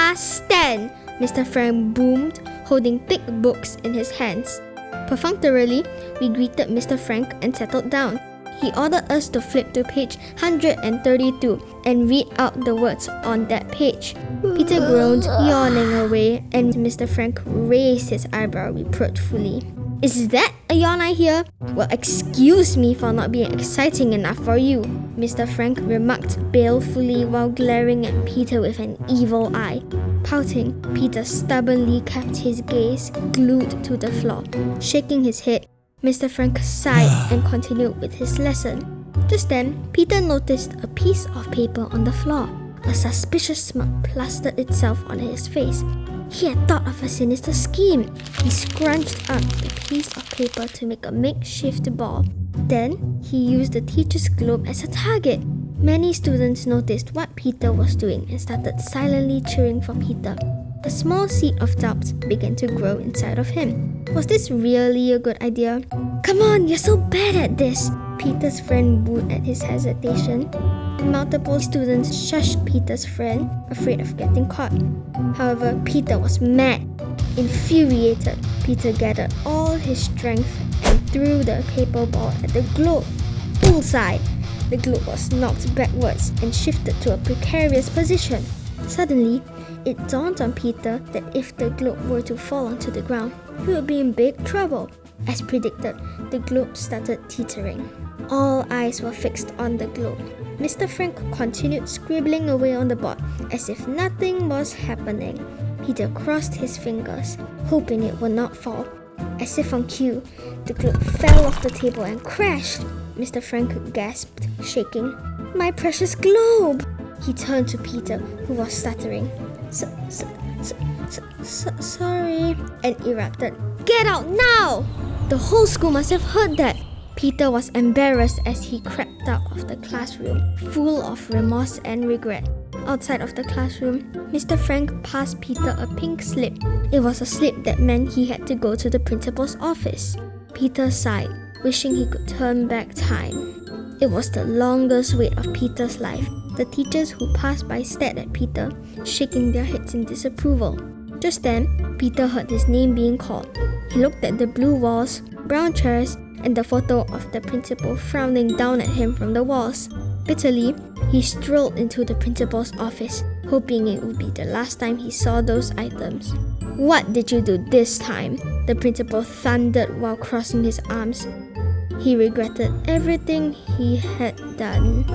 Class stand! Mr. Frank boomed, holding thick books in his hands. Perfunctorily, we greeted Mr. Frank and settled down. He ordered us to flip to page 132 and read out the words on that page. Peter groaned, yawning away, and Mr. Frank raised his eyebrow reproachfully. Is that a yawn I hear? Well, excuse me for not being exciting enough for you, Mr. Frank remarked balefully while glaring at Peter with an evil eye. Pouting, Peter stubbornly kept his gaze glued to the floor. Shaking his head, Mr. Frank sighed and continued with his lesson. Just then, Peter noticed a piece of paper on the floor. A suspicious smirk plastered itself on his face. He had thought of a sinister scheme. He scrunched up the piece of paper to make a makeshift ball. Then, he used the teacher's globe as a target. Many students noticed what Peter was doing and started silently cheering for Peter. A small seed of doubt began to grow inside of him. Was this really a good idea? Come on, you're so bad at this! Peter's friend booed at his hesitation. Multiple students shushed Peter's friend, afraid of getting caught. However, Peter was mad. Infuriated, Peter gathered all his strength and threw the paper ball at the globe. Bullseye! The globe was knocked backwards and shifted to a precarious position. Suddenly, it dawned on Peter that if the globe were to fall onto the ground, he would be in big trouble. As predicted, the globe started teetering. All eyes were fixed on the globe. Mr. Frank continued scribbling away on the board as if nothing was happening. Peter crossed his fingers, hoping it would not fall. As if on cue, the globe fell off the table and crashed. Mr. Frank gasped, shaking. My precious globe! He turned to Peter, who was stuttering. Sorry, and erupted. Get out now! The whole school must have heard that. Peter was embarrassed as he crept out of the classroom, full of remorse and regret. Outside of the classroom, Mr. Frank passed Peter a pink slip. It was a slip that meant he had to go to the principal's office. Peter sighed, wishing he could turn back time. It was the longest wait of Peter's life. The teachers who passed by stared at Peter, shaking their heads in disapproval. Just then, Peter heard his name being called. He looked at the blue walls, brown chairs, and the photo of the principal frowning down at him from the walls. Bitterly, he strolled into the principal's office, hoping it would be the last time he saw those items. What did you do this time? The principal thundered while crossing his arms. He regretted everything he had done.